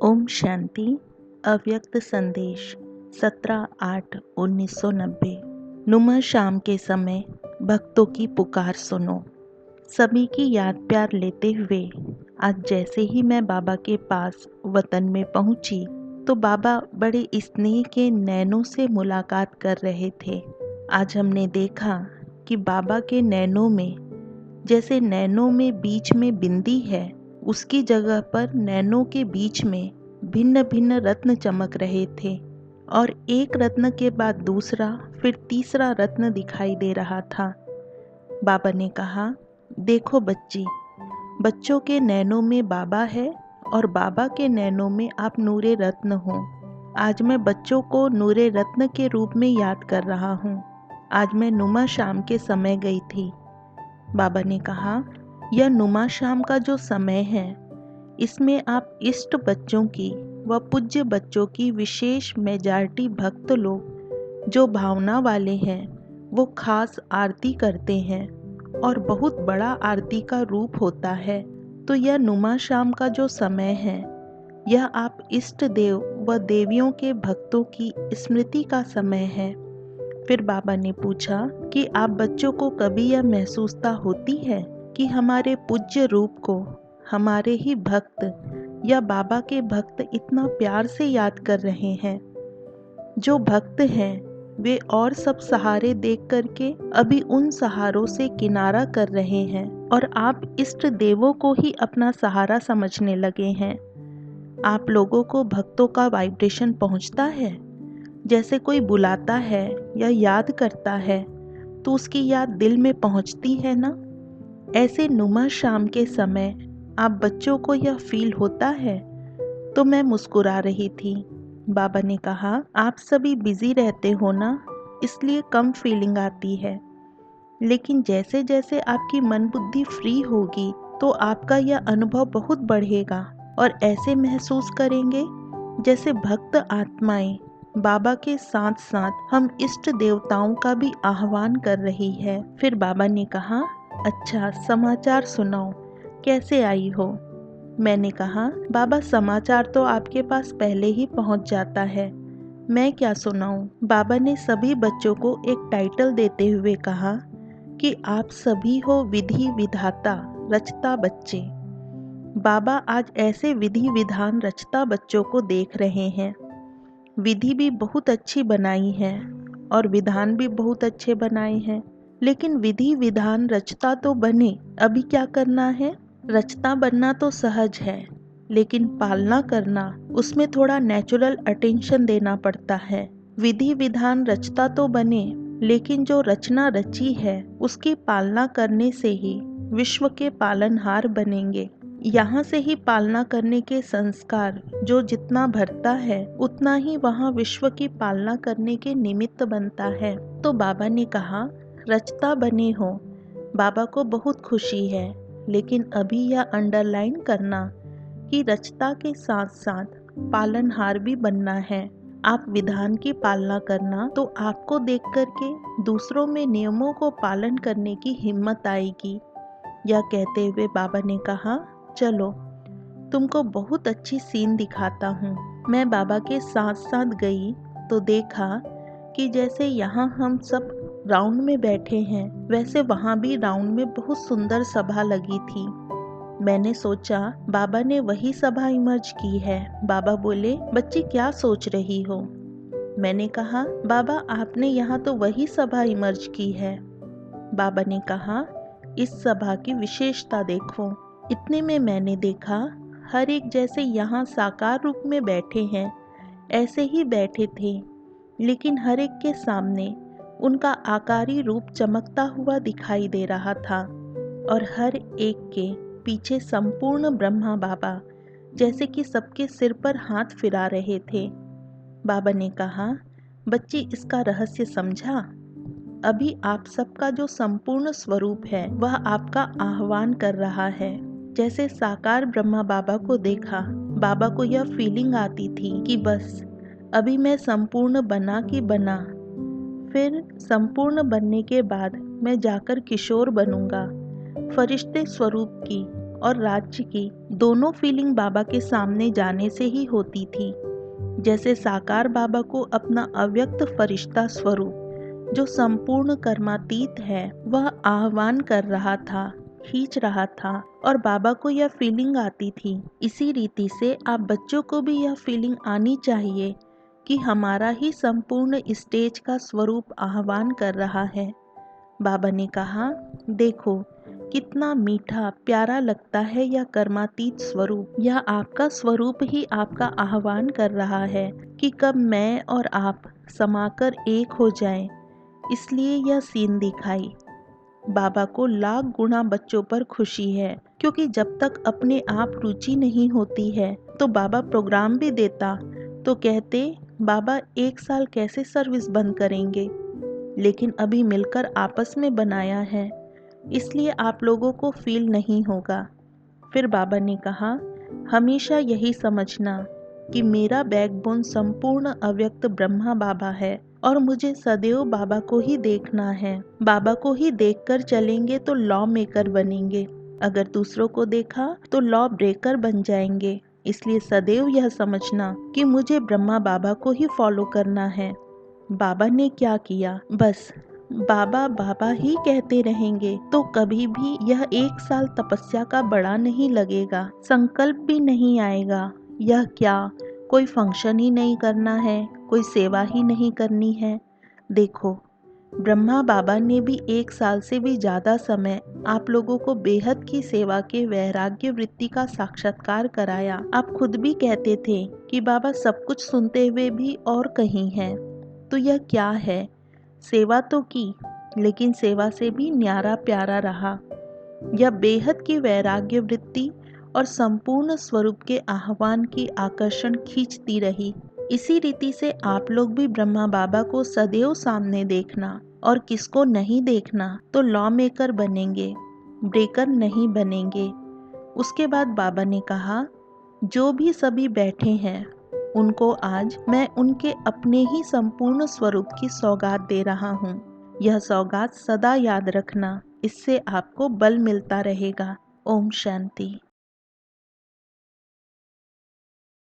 ओम शांति। अव्यक्त संदेश 17/8/1990। नुमा शाम के समय भक्तों की पुकार सुनो। सभी की याद प्यार लेते हुए आज जैसे ही मैं बाबा के पास वतन में पहुंची तो बाबा बड़े स्नेह के नैनों से मुलाकात कर रहे थे। आज हमने देखा कि बाबा के नैनों में जैसे नैनों में बीच में बिंदी है, उसकी जगह पर नैनों के बीच में भिन्न भिन्न रत्न चमक रहे थे और एक रत्न के बाद दूसरा फिर तीसरा रत्न दिखाई दे रहा था। बाबा ने कहा, देखो बच्ची, बच्चों के नैनों में बाबा है और बाबा के नैनों में आप नूरे रत्न हो। आज मैं बच्चों को नूरे रत्न के रूप में याद कर रहा हूँ। आज मैं नुमा शाम के समय गई थी। बाबा ने कहा, यह नुमा शाम का जो समय है, इसमें आप इष्ट बच्चों की व पूज्य बच्चों की विशेष मेजॉरिटी भक्त लोग जो भावना वाले हैं वो खास आरती करते हैं और बहुत बड़ा आरती का रूप होता है। तो यह नुमा शाम का जो समय है, यह आप इष्ट देव व देवियों के भक्तों की स्मृति का समय है। फिर बाबा ने पूछा कि आप बच्चों को कभी यह महसूसता होती है कि हमारे पूज्य रूप को हमारे ही भक्त या बाबा के भक्त इतना प्यार से याद कर रहे हैं। जो भक्त हैं वे और सब सहारे देख करके अभी उन सहारों से किनारा कर रहे हैं और आप इष्ट देवों को ही अपना सहारा समझने लगे हैं। आप लोगों को भक्तों का वाइब्रेशन पहुंचता है। जैसे कोई बुलाता है या याद करता है तो उसकी याद दिल में पहुंचती है ना। ऐसे नुमा शाम के समय आप बच्चों को यह फील होता है। तो मैं मुस्कुरा रही थी। बाबा ने कहा, आप सभी बिजी रहते हो ना, इसलिए कम फीलिंग आती है, लेकिन जैसे जैसे आपकी मन बुद्धि फ्री होगी तो आपका यह अनुभव बहुत बढ़ेगा और ऐसे महसूस करेंगे जैसे भक्त आत्माएं बाबा के साथ साथ हम इष्ट देवताओं का भी आह्वान कर रही है। फिर बाबा ने कहा, अच्छा समाचार सुनाओ, कैसे आई हो। मैंने कहा, बाबा समाचार तो आपके पास पहले ही पहुंच जाता है, मैं क्या सुनाऊं। बाबा ने सभी बच्चों को एक टाइटल देते हुए कहा कि आप सभी हो विधि विधाता रचता बच्चे। बाबा आज ऐसे विधि विधान रचता बच्चों को देख रहे हैं। विधि भी बहुत अच्छी बनाई है और विधान भी बहुत अच्छे बनाए हैं, लेकिन विधि विधान रचता तो बने, अभी क्या करना है। रचता बनना तो सहज है, लेकिन पालना करना उसमें थोड़ा नेचुरल अटेंशन देना पड़ता है। विधि विधान रचता तो बने, लेकिन जो रचना रची है उसकी पालना करने से ही विश्व के पालनहार बनेंगे। यहाँ से ही पालना करने के संस्कार जो जितना भरता है उतना ही वहाँ विश्व की पालना करने के निमित्त बनता है। तो बाबा ने कहा, रचता बने हो। बाबा को बहुत खुशी है, लेकिन अभी यह अंडरलाइन करना कि रचता के साथ साथ पालनहार भी बनना है। आप विधान की पालना करना तो आपको देख करके दूसरों में नियमों को पालन करने की हिम्मत आएगी। यह कहते हुए बाबा ने कहा, चलो तुमको बहुत अच्छी सीन दिखाता हूँ। मैं बाबा के साथ साथ गई तो देखा कि जैसे यहाँ हम सब राउंड में बैठे हैं, वैसे वहाँ भी राउंड में बहुत सुंदर सभा लगी थी। मैंने सोचा बाबा ने वही सभा इमर्ज की है। बाबा बोले, बच्ची क्या सोच रही हो। मैंने कहा, बाबा आपने यहाँ तो वही सभा इमर्ज की है। बाबा ने कहा, इस सभा की विशेषता देखो। इतने में मैंने देखा हर एक जैसे यहाँ साकार रूप में बैठे हैं ऐसे ही बैठे थे, लेकिन हर एक के सामने उनका आकारी रूप चमकता हुआ दिखाई दे रहा था और हर एक के पीछे संपूर्ण ब्रह्मा बाबा जैसे कि सबके सिर पर हाथ फिरा रहे थे। बाबा ने कहा, बच्ची इसका रहस्य समझा। अभी आप सबका जो संपूर्ण स्वरूप है वह आपका आह्वान कर रहा है। जैसे साकार ब्रह्मा बाबा को देखा, बाबा को यह फीलिंग आती थी कि बस अभी मैं संपूर्ण बना कि बना, फिर संपूर्ण बनने के बाद मैं जाकर किशोर बनूंगा, फरिश्ते स्वरूप की और राज्य की दोनों फीलिंग बाबा के सामने जाने से ही होती थी। जैसे साकार बाबा को अपना अव्यक्त फरिश्ता स्वरूप जो संपूर्ण कर्मातीत है वह आह्वान कर रहा था, खींच रहा था और बाबा को यह फीलिंग आती थी। इसी रीति से आप बच्चों को भी यह फीलिंग आनी चाहिए कि हमारा ही संपूर्ण स्टेज का स्वरूप आह्वान कर रहा है। बाबा ने कहा, देखो कितना मीठा प्यारा लगता है यह कर्मातीत स्वरूप। यह आपका स्वरूप ही आपका आह्वान कर रहा है कि कब मैं और आप समाकर एक हो जाएं। इसलिए यह सीन दिखाई। बाबा को लाख गुना बच्चों पर खुशी है, क्योंकि जब तक अपने आप रुचि नहीं होती है तो बाबा प्रोग्राम भी देता तो कहते बाबा 1 साल कैसे सर्विस बंद करेंगे, लेकिन अभी मिलकर आपस में बनाया है इसलिए आप लोगों को फील नहीं होगा। फिर बाबा ने कहा, हमेशा यही समझना कि मेरा बैकबोन संपूर्ण अव्यक्त ब्रह्मा बाबा है और मुझे सदैव बाबा को ही देखना है। बाबा को ही देखकर चलेंगे तो लॉ मेकर बनेंगे, अगर दूसरों को देखा तो लॉ ब्रेकर बन जाएंगे। इसलिए सदैव यह समझना कि मुझे ब्रह्मा बाबा को ही फॉलो करना है। बाबा ने क्या किया, बस बाबा बाबा ही कहते रहेंगे तो कभी भी यह 1 साल तपस्या का बड़ा नहीं लगेगा, संकल्प भी नहीं आएगा। यह क्या कोई फंक्शन ही नहीं करना है, कोई सेवा ही नहीं करनी है। देखो ब्रह्मा बाबा ने भी 1 साल से भी ज़्यादा समय आप लोगों को बेहद की सेवा के वैराग्य वृत्ति का साक्षात्कार कराया। आप खुद भी कहते थे कि बाबा सब कुछ सुनते हुए भी और कहीं है। तो यह क्या है, सेवा तो की लेकिन सेवा से भी न्यारा प्यारा रहा। यह बेहद की वैराग्य वृत्ति और संपूर्ण स्वरूप के आह्वान की आकर्षण खींचती रही। इसी रीति से आप लोग भी ब्रह्मा बाबा को सदैव सामने देखना और किसको नहीं देखना तो लॉ मेकर बनेंगे, ब्रेकर नहीं बनेंगे। उसके बाद बाबा ने कहा, जो भी सभी बैठे हैं उनको आज मैं उनके अपने ही संपूर्ण स्वरूप की सौगात दे रहा हूँ। यह सौगात सदा याद रखना, इससे आपको बल मिलता रहेगा। ओम शांति।